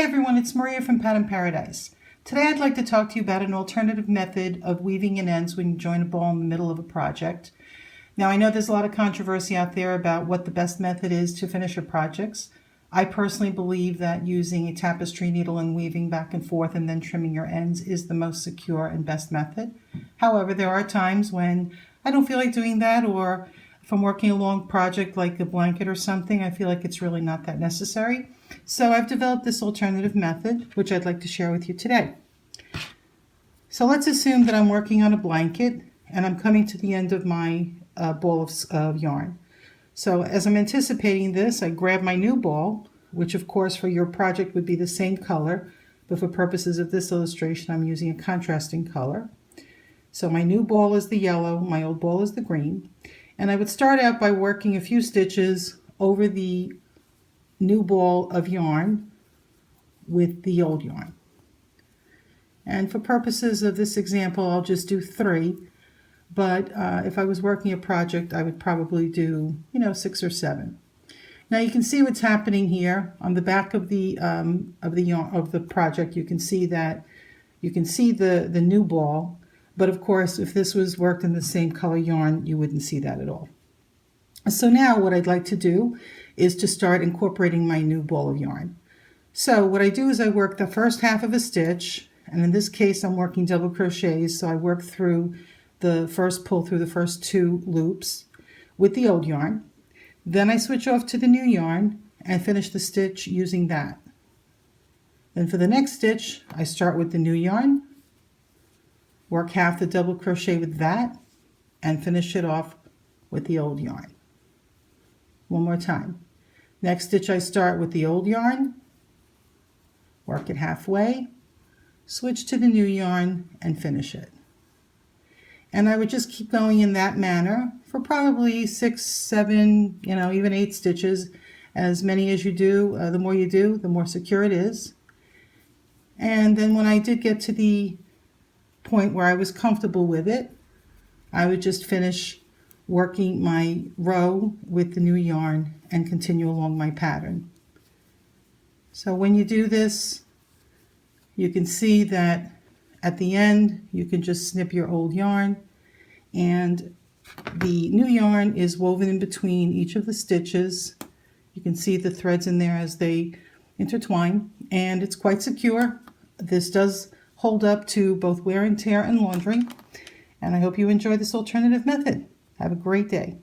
Hi everyone, it's Maria from Pattern Paradise. Today I'd like to talk to you about an alternative method of weaving in ends when you join a ball in the middle of a project. Now I know there's a lot of controversy out there about what the best method is to finish your projects. I personally believe that using a tapestry needle and weaving back and forth and then trimming your ends is the most secure and best method. However, there are times when I don't feel like doing that, or if I'm working a long project like a blanket or something, I feel like it's really not that necessary. So I've developed this alternative method, which I'd like to share with you today. So let's assume that I'm working on a blanket and I'm coming to the end of my ball of yarn. So as I'm anticipating this, I grab my new ball, which of course for your project would be the same color, but for purposes of this illustration, I'm using a contrasting color. So my new ball is the yellow, my old ball is the green. And I would start out by working a few stitches over the new ball of yarn with the old yarn. And for purposes of this example, I'll just do 3. But if I was working a project, I would probably do, 6 or 7. Now you can see what's happening here on the back of the yarn of the project. You can see the new ball. But of course, if this was worked in the same color yarn, you wouldn't see that at all. So now what I'd like to do is to start incorporating my new ball of yarn. So what I do is I work the first half of a stitch, and in this case I'm working double crochets, so I work through the first pull through the first 2 loops with the old yarn. Then I switch off to the new yarn and finish the stitch using that. Then for the next stitch, I start with the new yarn, work half the double crochet with that, and finish it off with the old yarn. One more time. Next stitch I start with the old yarn, work it halfway, switch to the new yarn, and finish it. And I would just keep going in that manner for probably 6, 7, even 8 stitches. As many as you do, the more you do, the more secure it is. And then when I did get to the point where I was comfortable with it, I would just finish working my row with the new yarn and continue along my pattern. So when you do this, you can see that at the end you can just snip your old yarn, and the new yarn is woven in between each of the stitches. You can see the threads in there as they intertwine, and it's quite secure. This does hold up to both wear and tear and laundry, and I hope you enjoy this alternative method. Have a great day.